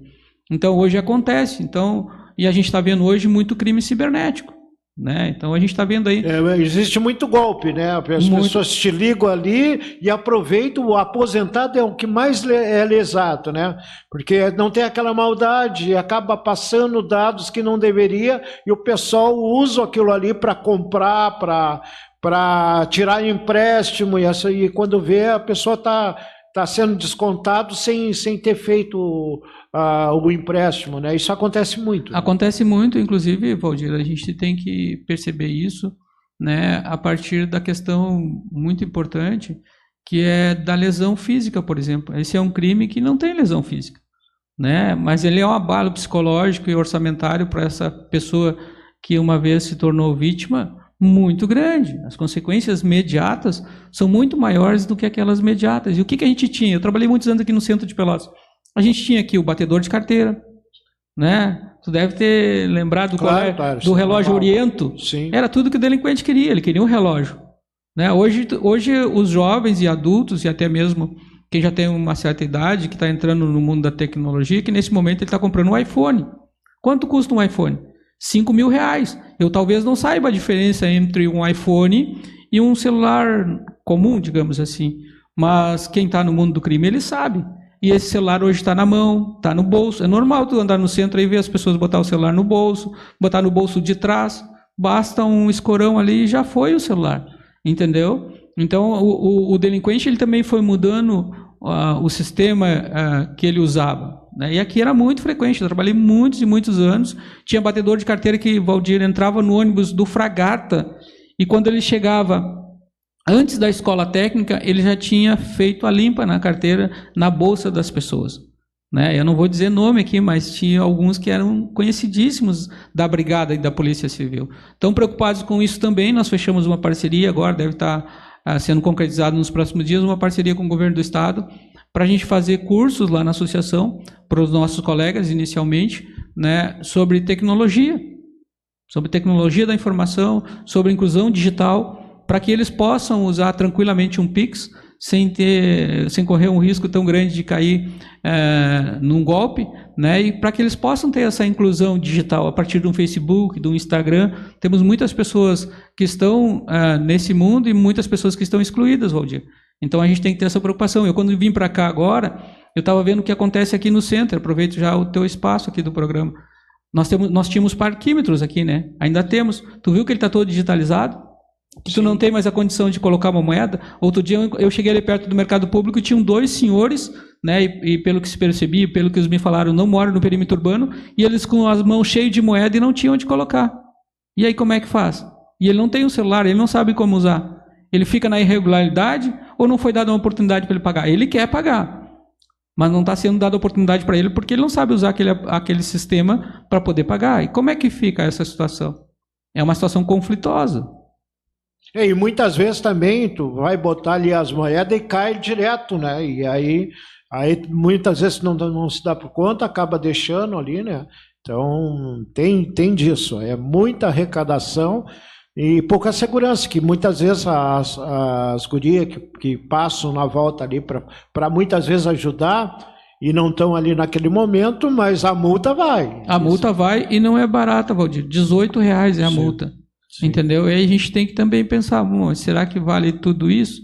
Então, hoje acontece. Então, e a gente está vendo hoje muito crime cibernético, né? Então, a gente está vendo aí... existe muito golpe, né? As pessoas te ligam ali e aproveitam. O aposentado é o que mais é lesado, né? Porque não tem aquela maldade, acaba passando dados que não deveria e o pessoal usa aquilo ali para comprar, para tirar empréstimo, e quando vê, a pessoa está sendo descontado sem ter feito o empréstimo, né? Isso acontece muito. Acontece muito, inclusive, Valdir, a gente tem que perceber isso, né, a partir da questão muito importante, que é da lesão física, por exemplo. Esse é um crime que não tem lesão física, né? Mas ele é um abalo psicológico e orçamentário para essa pessoa que uma vez se tornou vítima muito grande. As consequências imediatas são muito maiores do que aquelas imediatas. E o que a gente tinha? Eu trabalhei muitos anos aqui no centro de Pelotas. A gente tinha aqui o batedor de carteira, né? Tu deve ter lembrado do relógio Oriento. Sim. Era tudo que o delinquente queria, ele queria um relógio, né? Hoje os jovens e adultos, e até mesmo quem já tem uma certa idade, que está entrando no mundo da tecnologia, que nesse momento ele está comprando um iPhone. Quanto custa um iPhone? R$5.000. Eu talvez não saiba a diferença entre um iPhone e um celular comum, digamos assim. Mas quem está no mundo do crime, ele sabe. E esse celular hoje está na mão, está no bolso. É normal tu andar no centro e ver as pessoas botar o celular no bolso, botar no bolso de trás. Basta um escorão ali e já foi o celular. Entendeu? Então, o delinquente ele também foi mudando o sistema que ele usava. Né? E aqui era muito frequente, eu trabalhei muitos e muitos anos. Tinha batedor de carteira que, Valdir, entrava no ônibus do Fragata e quando ele chegava antes da escola técnica, ele já tinha feito a limpa na carteira, na bolsa das pessoas. Né? Eu não vou dizer nome aqui, mas tinha alguns que eram conhecidíssimos da Brigada e da Polícia Civil. Então, preocupados com isso também, nós fechamos uma parceria, agora deve estar sendo concretizado nos próximos dias, uma parceria com o Governo do Estado, para a gente fazer cursos lá na associação, para os nossos colegas inicialmente, né, sobre tecnologia da informação, sobre inclusão digital, para que eles possam usar tranquilamente um Pix, sem correr um risco tão grande de cair num golpe, né, e para que eles possam ter essa inclusão digital a partir de um Facebook, de um Instagram. Temos muitas pessoas que estão nesse mundo e muitas pessoas que estão excluídas, Valdir. Então a gente tem que ter essa preocupação. Eu, quando vim para cá agora, eu estava vendo o que acontece aqui no centro. Aproveito já o teu espaço aqui do programa. Nós tínhamos parquímetros aqui, né? Ainda temos. Tu viu que ele está todo digitalizado? Que tu não tem mais a condição de colocar uma moeda. Outro dia eu cheguei ali perto do mercado público e tinham 2 senhores, né? E pelo que se percebia, pelo que eles me falaram, não moram no perímetro urbano, e eles com as mãos cheias de moeda e não tinham onde colocar. E aí como é que faz? E ele não tem um celular, ele não sabe como usar. Ele fica na irregularidade ou não foi dada uma oportunidade para ele pagar? Ele quer pagar. mas não está sendo dada oportunidade para ele porque ele não sabe usar aquele sistema para poder pagar. E como é que fica essa situação? É uma situação conflituosa. E muitas vezes também tu vai botar ali as moedas e cai direto, né? E aí muitas vezes não se dá por conta, acaba deixando ali, né? Então tem disso, é muita arrecadação e pouca segurança, que muitas vezes as gurias que passam na volta ali para muitas vezes ajudar e não estão ali naquele momento, mas a multa vai. A multa vai e não é barata, Valdir, R$18 é a multa. Sim. Entendeu? E aí a gente tem que também pensar, será que vale tudo isso?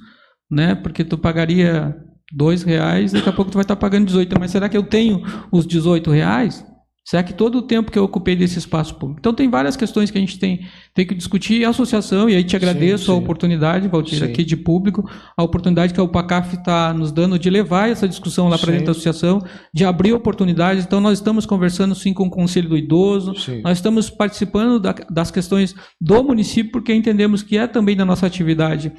Né? Porque tu pagaria R$2, daqui a pouco tu vai estar pagando 18, mas será que eu tenho os R$18? Será que todo o tempo que eu ocupei desse espaço público? Então tem várias questões que a gente tem que discutir, e a associação, e aí te agradeço a oportunidade, Valdir, aqui de público, a oportunidade que a UPACAF está nos dando de levar essa discussão lá para dentro da associação, de abrir oportunidades. Então nós estamos conversando sim com o Conselho do Idoso, nós estamos participando das questões do município, porque entendemos que é também da nossa atividade,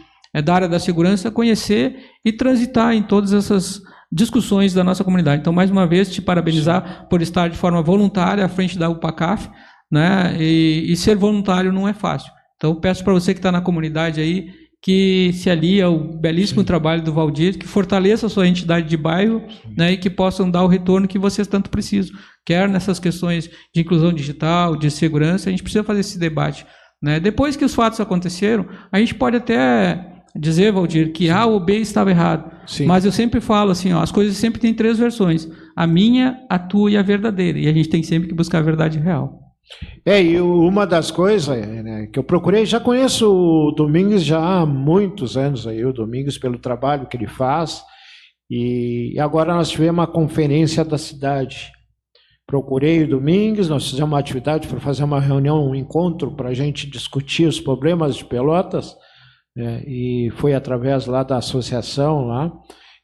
da área da segurança, conhecer e transitar em todas essas discussões da nossa comunidade. Então, mais uma vez, te parabenizar por estar de forma voluntária à frente da UPACAF, né? E ser voluntário não é fácil. Então, peço para você que está na comunidade aí, que se alie ao belíssimo trabalho do Valdir, que fortaleça a sua entidade de bairro, né? E que possam dar o retorno que vocês tanto precisam. Quer nessas questões de inclusão digital, de segurança, a gente precisa fazer esse debate, né? Depois que os fatos aconteceram, a gente pode até dizer, Valdir, que A ou B estava errado. Mas eu sempre falo assim, as coisas sempre têm 3 versões. A minha, a tua e a verdadeira. E a gente tem sempre que buscar a verdade real. E uma das coisas, né, que eu procurei, já conheço o Domingos já há muitos anos, aí, o Domingos, pelo trabalho que ele faz, e agora nós tivemos uma conferência da cidade. Procurei o Domingos, nós fizemos uma atividade para fazer uma reunião, um encontro, para a gente discutir os problemas de Pelotas, e foi através lá da associação lá,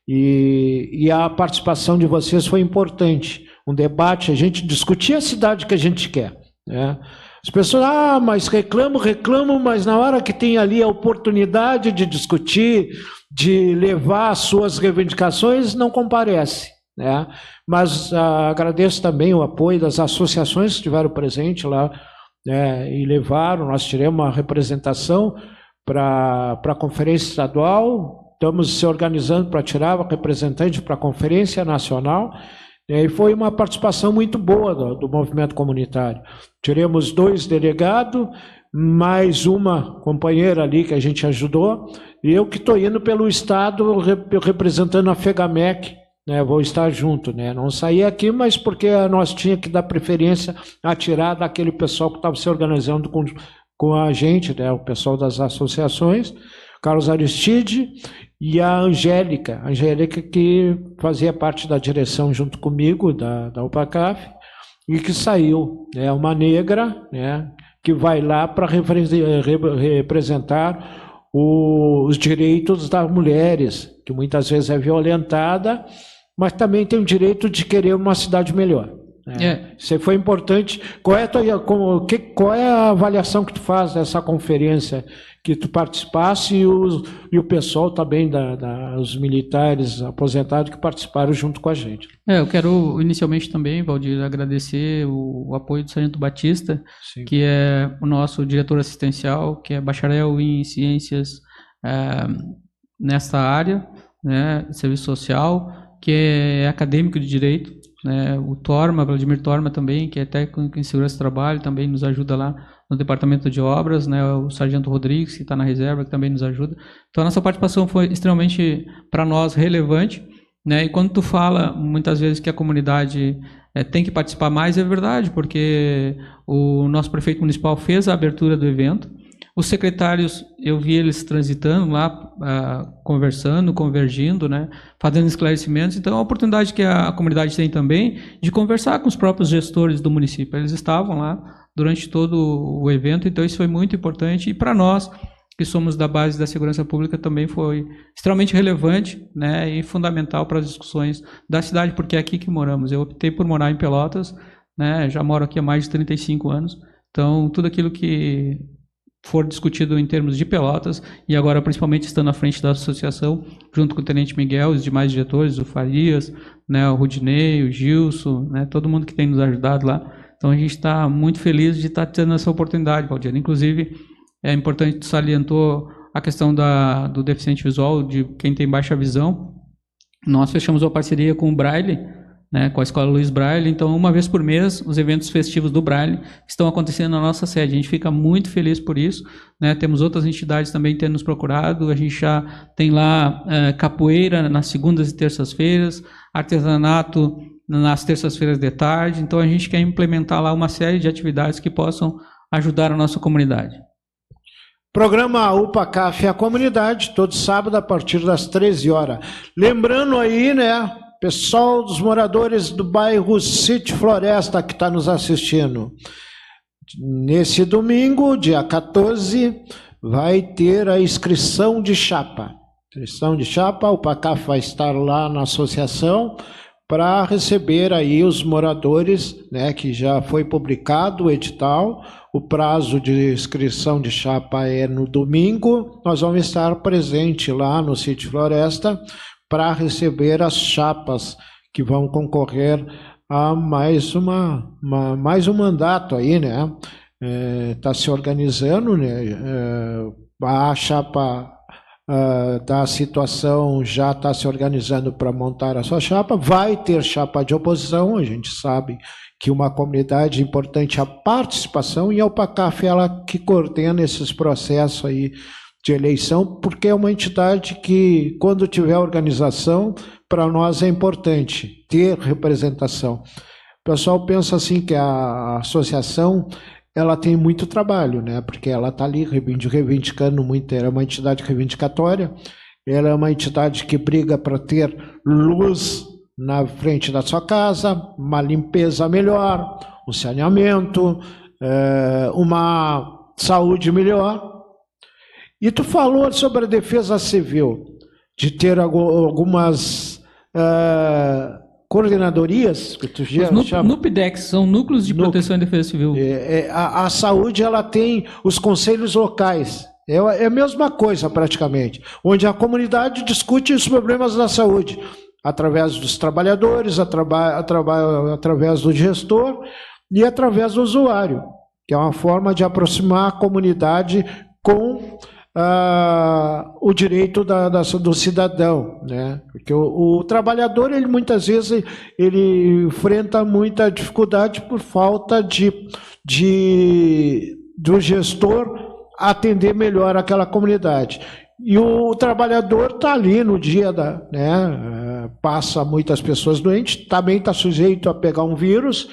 e a participação de vocês foi importante, um debate, a gente discutir a cidade que a gente quer, né? As pessoas, mas reclamam, mas na hora que tem ali a oportunidade de discutir, de levar as suas reivindicações, não comparece, né? Mas agradeço também o apoio das associações que estiveram presentes lá, e levaram, nós tivemos uma representação para a conferência estadual, estamos se organizando para tirar o representante para a conferência nacional, e foi uma participação muito boa do movimento comunitário. Tiramos 2 delegados, mais uma companheira ali que a gente ajudou, e eu que estou indo pelo estado representando a FEGAMEC, né, vou estar junto, né, não saí aqui, mas porque nós tínhamos que dar preferência a tirar daquele pessoal que estava se organizando com a gente, né, o pessoal das associações, Carlos Aristide e a Angélica que fazia parte da direção junto comigo, da UPACAF, e que saiu, né, uma negra, né, que vai lá para representar os direitos das mulheres, que muitas vezes é violentada, mas também tem o direito de querer uma cidade melhor. Isso foi importante. Qual é a avaliação que tu faz dessa conferência que tu participasse e o pessoal também os militares aposentados que participaram junto com a gente? Eu quero inicialmente também, Valdir, agradecer o apoio do Sargento Batista, que é o nosso diretor assistencial, que é bacharel em ciências nessa área, né, serviço social, que é acadêmico de direito, né, o Vladimir Torma também, que é técnico em segurança do trabalho, também nos ajuda lá no departamento de obras, né, o Sargento Rodrigues, que está na reserva, que também nos ajuda. Então a nossa participação foi extremamente, para nós, relevante, né, e quando tu fala, muitas vezes, que a comunidade tem que participar mais, é verdade, porque o nosso prefeito municipal fez a abertura do evento. Os secretários, eu vi eles transitando lá, conversando, convergindo, né, fazendo esclarecimentos. Então, é uma oportunidade que a comunidade tem também de conversar com os próprios gestores do município. Eles estavam lá durante todo o evento, então isso foi muito importante. E para nós, que somos da base da segurança pública, também foi extremamente relevante, né, e fundamental para as discussões da cidade, porque é aqui que moramos. Eu optei por morar em Pelotas, né, já moro aqui há mais de 35 anos. Então, tudo aquilo que for discutido em termos de Pelotas, e agora principalmente estando à frente da associação, junto com o Tenente Miguel e os demais diretores, o Farias, né, o Rudinei, o Gilson, né, todo mundo que tem nos ajudado lá. Então a gente está muito feliz de estar tendo essa oportunidade, Valdir. Inclusive, é importante, tu salientou a questão do deficiente visual, de quem tem baixa visão. Nós fechamos uma parceria com o Braille, né, com a Escola Luiz Braille. Então, uma vez por mês, os eventos festivos do Braille estão acontecendo na nossa sede. A gente fica muito feliz por isso, né? Temos outras entidades também tendo nos procurado. A gente já tem lá capoeira nas segundas e terças-feiras, artesanato nas terças-feiras de tarde. Então, a gente quer implementar lá uma série de atividades que possam ajudar a nossa comunidade. Programa UPA CAF a comunidade, todo sábado a partir das 13 horas. Lembrando aí, né, pessoal dos moradores do bairro Sítio Floresta que está nos assistindo, nesse domingo, dia 14, vai ter a inscrição de chapa. Inscrição de chapa, o PACAF vai estar lá na associação para receber aí os moradores, né, que já foi publicado o edital. O prazo de inscrição de chapa é no domingo. Nós vamos estar presente lá no Sítio Floresta para receber as chapas que vão concorrer a mais um mandato aí, né? Está se organizando, né? A chapa da situação já está se organizando para montar a sua chapa. Vai ter chapa de oposição, a gente sabe que uma comunidade importante a participação, e a UPACAF ela que coordena esses processos aí de eleição, porque é uma entidade que, quando tiver organização, para nós é importante ter representação. O pessoal pensa assim que a associação ela tem muito trabalho, né? Porque ela está ali reivindicando muito, ela é uma entidade reivindicatória, ela é uma entidade que briga para ter luz na frente da sua casa, uma limpeza melhor, um saneamento, uma saúde melhor. E tu falou sobre a defesa civil, de ter algumas coordenadorias, que tu já chama. NUPDEX, são Núcleos de Proteção e Defesa Civil. A saúde, ela tem os conselhos locais. É a mesma coisa, praticamente, onde a comunidade discute os problemas da saúde, através dos trabalhadores, através do gestor e através do usuário, que é uma forma de aproximar a comunidade com o direito do cidadão, né? Porque o trabalhador, ele muitas vezes ele enfrenta muita dificuldade por falta do gestor atender melhor aquela comunidade. E o trabalhador está ali no dia né? Passa muitas pessoas doentes, também está sujeito a pegar um vírus,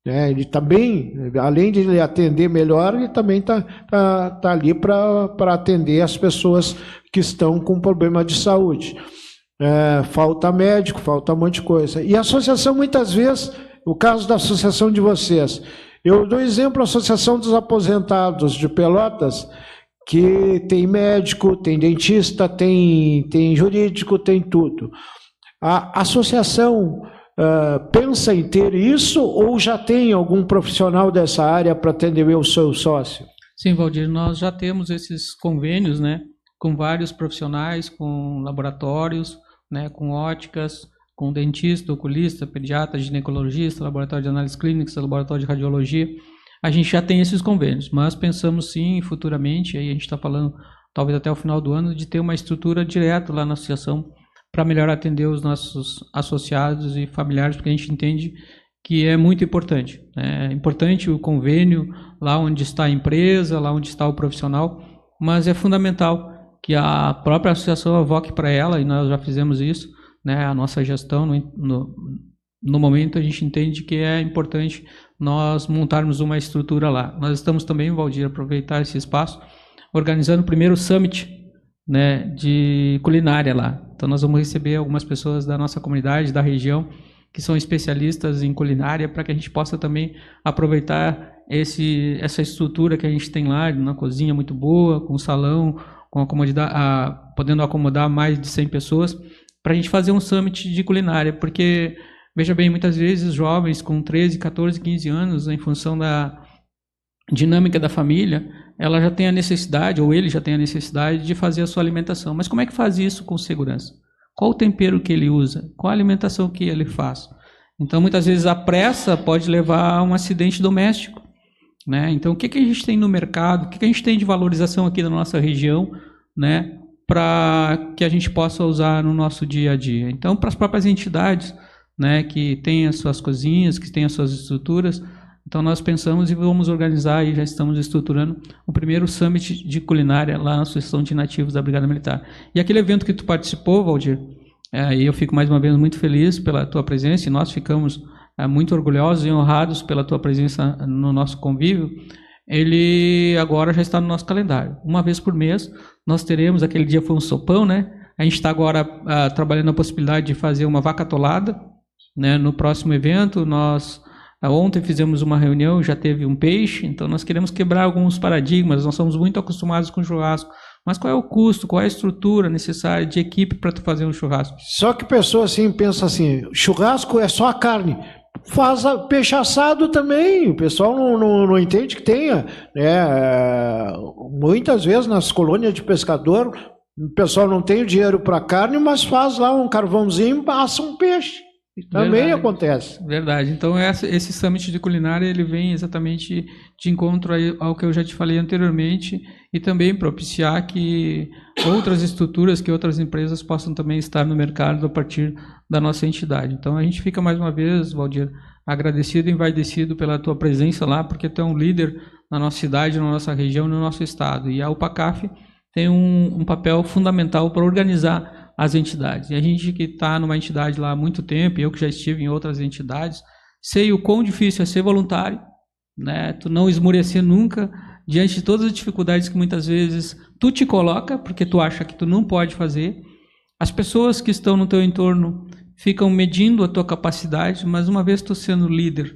né? Ele também, além de ele atender melhor, ele também tá ali para atender as pessoas que estão com problema de saúde. Falta médico, falta um monte de coisa. E a associação, muitas vezes, o caso da associação de vocês, eu dou exemplo, a Associação dos Aposentados de Pelotas, que tem médico, tem dentista, tem jurídico, tem tudo. A associação pensa em ter isso ou já tem algum profissional dessa área para atender o seu sócio? Sim, Valdir, nós já temos esses convênios, né, com vários profissionais, com laboratórios, né, com óticas, com dentista, oculista, pediatra, ginecologista, laboratório de análises clínicas, laboratório de radiologia. A gente já tem esses convênios, mas pensamos sim, futuramente, aí a gente está falando, talvez até o final do ano, de ter uma estrutura direta lá na associação para melhor atender os nossos associados e familiares, porque a gente entende que é muito importante. É importante o convênio lá onde está a empresa, lá onde está o profissional, mas é fundamental que a própria associação avoque para ela, e nós já fizemos isso, né, a nossa gestão, no momento a gente entende que é importante nós montarmos uma estrutura lá. Nós estamos também, Valdir, aproveitar esse espaço, organizando o primeiro summit, né, de culinária lá. Então nós vamos receber algumas pessoas da nossa comunidade, da região, que são especialistas em culinária, para que a gente possa também aproveitar essa estrutura que a gente tem lá, uma cozinha muito boa, com salão, com podendo acomodar mais de 100 pessoas, para a gente fazer um summit de culinária, porque, veja bem, muitas vezes jovens com 13, 14, 15 anos, em função da dinâmica da família, ela já tem a necessidade, ou ele já tem a necessidade de fazer a sua alimentação. Mas como é que faz isso com segurança? Qual o tempero que ele usa? Qual a alimentação que ele faz? Então, muitas vezes, a pressa pode levar a um acidente doméstico, né? Então, o que a gente tem no mercado? O que a gente tem de valorização aqui na nossa região, né? Para que a gente possa usar no nosso dia a dia. Então, para as próprias entidades, né, que têm as suas cozinhas, que têm as suas estruturas, então nós pensamos e vamos organizar, e já estamos estruturando, o primeiro Summit de culinária lá na Associação de Nativos da Brigada Militar. E aquele evento que tu participou, Valdir, e eu fico mais uma vez muito feliz pela tua presença, e nós ficamos muito orgulhosos e honrados pela tua presença no nosso convívio. Ele agora já está no nosso calendário. Uma vez por mês, nós teremos, aquele dia foi um sopão, né? A gente está agora trabalhando a possibilidade de fazer uma vaca atolada, né? No próximo evento, nós ontem fizemos uma reunião, já teve um peixe, então nós queremos quebrar alguns paradigmas, nós somos muito acostumados com churrasco, mas qual é o custo, qual é a estrutura necessária de equipe para tu fazer um churrasco? Só que a pessoa assim pensa assim, churrasco é só a carne. Faz peixe assado também, o pessoal não entende que tenha, né? Muitas vezes nas colônias de pescador, o pessoal não tem o dinheiro para carne, mas faz lá um carvãozinho e assa um peixe. Também verdade. Acontece. Verdade. Então esse Summit de culinária ele vem exatamente de encontro ao que eu já te falei anteriormente e também propiciar que outras estruturas, que outras empresas possam também estar no mercado a partir da nossa entidade. Então a gente fica mais uma vez, Valdir, agradecido e envaidecido pela tua presença lá, porque tu é um líder na nossa cidade, na nossa região, no nosso estado. E a UPACAF tem um papel fundamental para organizar as entidades. E a gente que está numa entidade lá há muito tempo, eu que já estive em outras entidades, sei o quão difícil é ser voluntário, né? Tu não esmorecer nunca diante de todas as dificuldades que muitas vezes tu te coloca, porque tu acha que tu não pode fazer. As pessoas que estão no teu entorno ficam medindo a tua capacidade, mas uma vez tu sendo líder,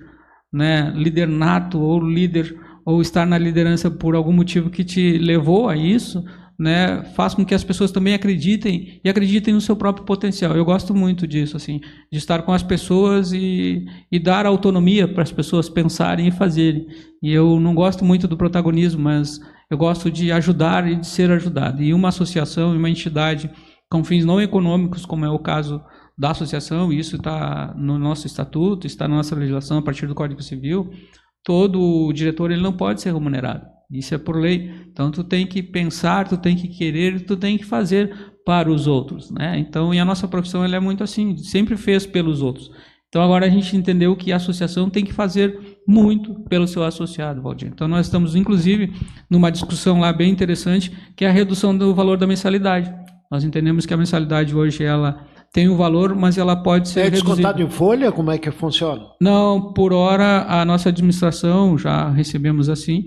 né? Líder nato ou estar na liderança por algum motivo que te levou a isso, né, faz com que as pessoas também acreditem no seu próprio potencial. Eu gosto muito disso, assim, de estar com as pessoas e dar autonomia para as pessoas pensarem e fazerem. E eu não gosto muito do protagonismo, mas eu gosto de ajudar e de ser ajudado. E uma associação, uma entidade com fins não econômicos, como é o caso da associação, e isso está no nosso estatuto, está na nossa legislação a partir do Código Civil, todo diretor ele não pode ser remunerado. Isso é por lei. Então, tu tem que pensar, tu tem que querer, tu tem que fazer para os outros, né? Então, e a nossa profissão ela é muito assim, sempre fez pelos outros. Então, agora a gente entendeu que a associação tem que fazer muito pelo seu associado, Valdir. Então, nós estamos, inclusive, numa discussão lá bem interessante, que é a redução do valor da mensalidade. Nós entendemos que a mensalidade hoje, ela tem um valor, mas ela pode ser reduzida. É descontado em folha? Como é que funciona? Não, por hora, a nossa administração, já recebemos assim,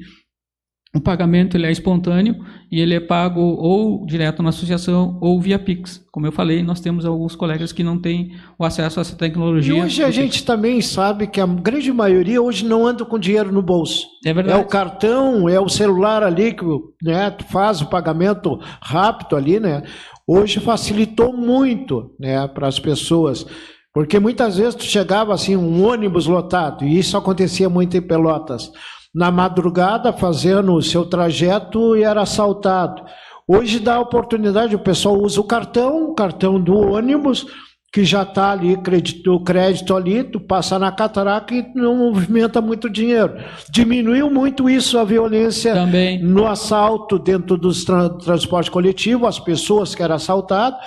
o pagamento ele é espontâneo e ele é pago ou direto na associação ou via Pix. Como eu falei, nós temos alguns colegas que não têm o acesso a essa tecnologia. E hoje a gente também sabe que a grande maioria hoje não anda com dinheiro no bolso. É verdade. É o cartão, é o celular ali que, né, tu faz o pagamento rápido ali, né? Hoje facilitou muito, né, para as pessoas. Porque muitas vezes tu chegava assim, um ônibus lotado, e isso acontecia muito em Pelotas. Na madrugada, fazendo o seu trajeto e era assaltado. Hoje dá a oportunidade, o pessoal usa o cartão do ônibus, que já está ali, o crédito ali, tu passa na catraca e não movimenta muito dinheiro. Diminuiu muito isso, a violência também no assalto dentro do transporte coletivo, as pessoas que eram assaltadas,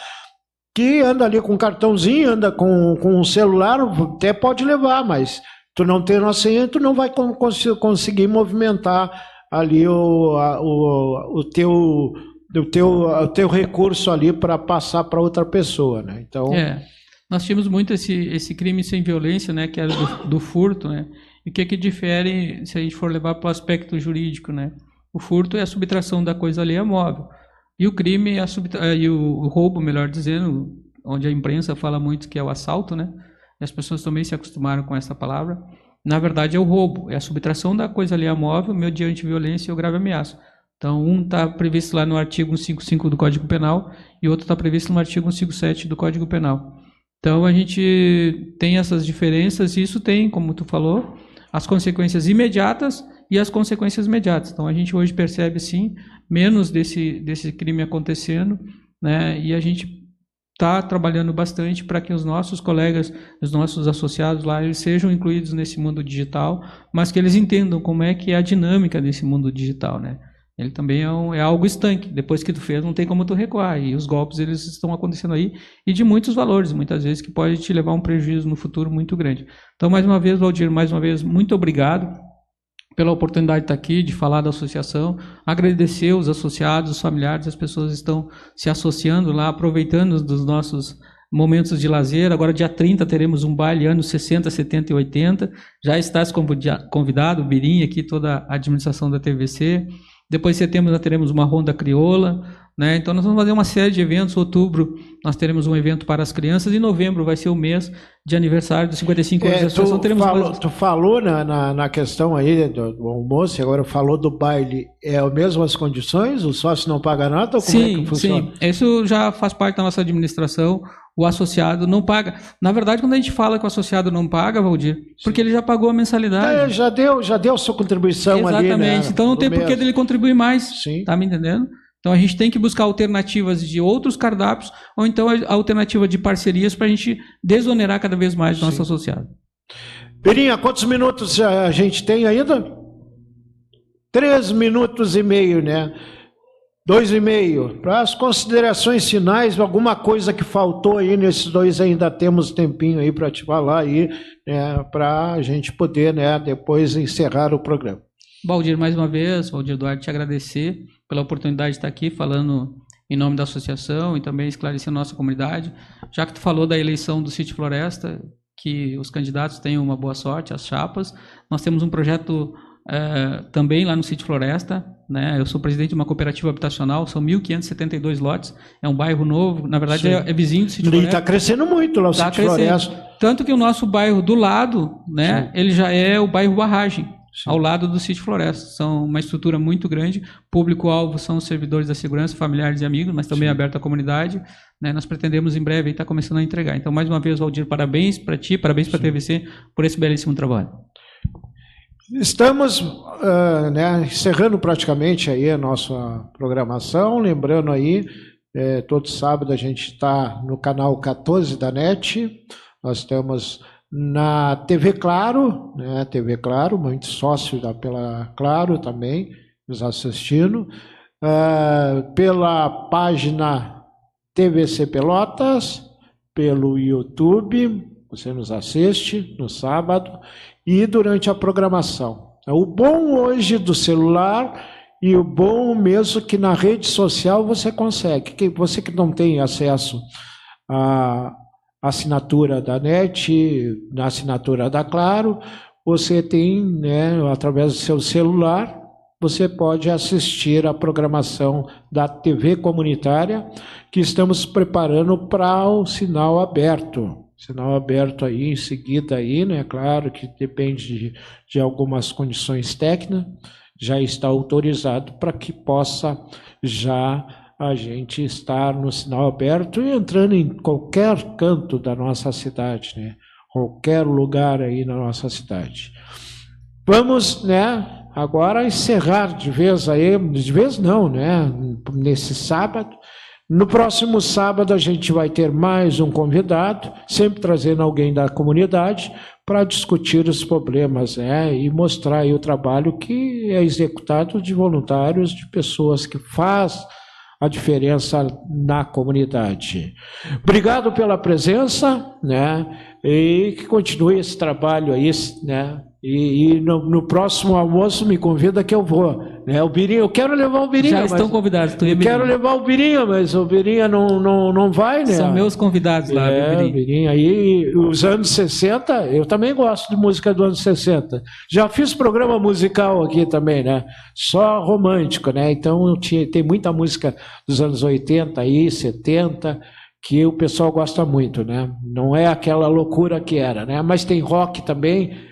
que anda ali com cartãozinho, anda com um celular, até pode levar, mas tu não tem a senha, tu não vai conseguir movimentar ali o teu recurso ali para passar para outra pessoa, né? Então, nós tínhamos muito esse crime sem violência, né, que era do furto, né? E o que difere se a gente for levar para o aspecto jurídico, né? O furto é a subtração da coisa alheia móvel. E o crime e o roubo, melhor dizendo, onde a imprensa fala muito que é o assalto, né? E as pessoas também se acostumaram com essa palavra. Na verdade é o roubo, é a subtração da coisa alheia móvel mediante violência ou grave ameaça. Então, um está previsto lá no artigo 155 do Código Penal e outro está previsto no artigo 157 do Código Penal. Então, a gente tem essas diferenças e isso tem, como tu falou, as consequências imediatas e as consequências imediatas. Então a gente hoje percebe sim menos desse crime acontecendo, né? E a gente está trabalhando bastante para que os nossos colegas, os nossos associados lá, eles sejam incluídos nesse mundo digital, mas que eles entendam como é que é a dinâmica desse mundo digital, né? Ele também é algo estanque. Depois que tu fez, não tem como tu recuar. E os golpes, eles estão acontecendo aí, e de muitos valores, muitas vezes, que pode te levar a um prejuízo no futuro muito grande. Então, mais uma vez, Valdir, mais uma vez, muito obrigado pela oportunidade de estar aqui, de falar da associação, agradecer os associados, os familiares, as pessoas estão se associando lá, aproveitando dos nossos momentos de lazer. Agora, dia 30, teremos um baile anos 60, 70 e 80. Já está convidado, o Birim, aqui, toda a administração da TVC. Depois de setembro nós teremos uma ronda crioula, né? Então nós vamos fazer uma série de eventos. Outubro nós teremos um evento para as crianças e novembro vai ser o mês de aniversário dos 55 anos da associação. Tu falou na questão aí do almoço, agora falou do baile, é as mesmas condições? O sócio não paga nada ou como é que funciona? Sim, isso já faz parte da nossa administração. O associado não paga. Na verdade, quando a gente fala que o associado não paga, Valdir, porque ele já pagou a mensalidade. Já deu a sua contribuição. Exatamente. Ali, né? Então não tem por que dele contribuir mais. Sim. Tá me entendendo? Então a gente tem que buscar alternativas de outros cardápios, ou então a alternativa de parcerias para a gente desonerar cada vez mais o nosso associado. Birinha, quantos minutos a gente tem ainda? 3 minutos e meio, né? 2,5. Para as considerações finais, alguma coisa que faltou aí nesses 2, ainda temos tempinho aí para te falar aí, né, para a gente poder, né, depois encerrar o programa. Valdir, mais uma vez, Valdir Duarte, te agradecer pela oportunidade de estar aqui falando em nome da associação e também esclarecendo a nossa comunidade. Já que tu falou da eleição do Sítio Floresta, que os candidatos tenham uma boa sorte, as chapas. Nós temos um projeto também lá no Sítio Floresta, né? Eu sou presidente de uma cooperativa habitacional, são 1.572 lotes, é um bairro novo, na verdade é vizinho do Sítio Floresta. E está crescendo muito lá o Sítio Floresta. Tanto que o nosso bairro do lado, né? Sim. Ele já é o bairro Barragem, Sim. ao lado do Sítio Floresta. São uma estrutura muito grande, público-alvo são os servidores da segurança, familiares e amigos, mas também aberto à comunidade, né? Nós pretendemos em breve estar começando a entregar. Então, mais uma vez, Valdir, parabéns para ti, parabéns para a TVC por esse belíssimo trabalho. Estamos encerrando praticamente aí a nossa programação, lembrando aí, todo sábado a gente está no canal 14 da NET, nós estamos na TV Claro, né, TV Claro, muito sócio pela Claro também, nos assistindo, pela página TVC Pelotas, pelo YouTube, você nos assiste no sábado, e durante a programação. O bom hoje do celular e o bom mesmo que na rede social você consegue. Você que não tem acesso à assinatura da NET, na assinatura da Claro, você tem, né, através do seu celular, você pode assistir a programação da TV comunitária que estamos preparando para o sinal aberto. Sinal aberto aí, em seguida aí, né? Claro que depende de algumas condições técnicas, já está autorizado para que possa já a gente estar no sinal aberto e entrando em qualquer canto da nossa cidade, né? Qualquer lugar aí na nossa cidade. Vamos, né, agora encerrar de vez aí, de vez não, né? Nesse sábado. No próximo sábado a gente vai ter mais um convidado, sempre trazendo alguém da comunidade para discutir os problemas, né, e mostrar aí o trabalho que é executado de voluntários, de pessoas que faz a diferença na comunidade. Obrigado pela presença, né, e que continue esse trabalho aí, né. E no próximo almoço me convida que eu vou, né? O Birinha, eu quero levar o Birinha. Já estão convidados. Eu quero levar o Birinha, mas o Birinha não vai, né? São meus convidados lá, o Birinha. Aí, os anos 60, eu também gosto de música dos anos 60. Já fiz programa musical aqui também, né? Só romântico, né? Então tem muita música dos anos 80 aí, 70, que o pessoal gosta muito, né? Não é aquela loucura que era, né? Mas tem rock também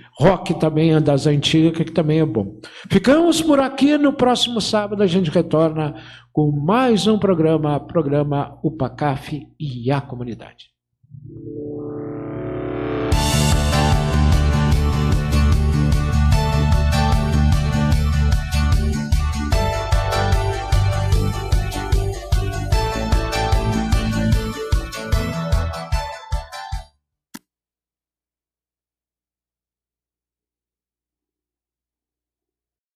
é das antigas, que também é bom. Ficamos por aqui, no próximo sábado a gente retorna com mais um programa UPACAF e a Comunidade.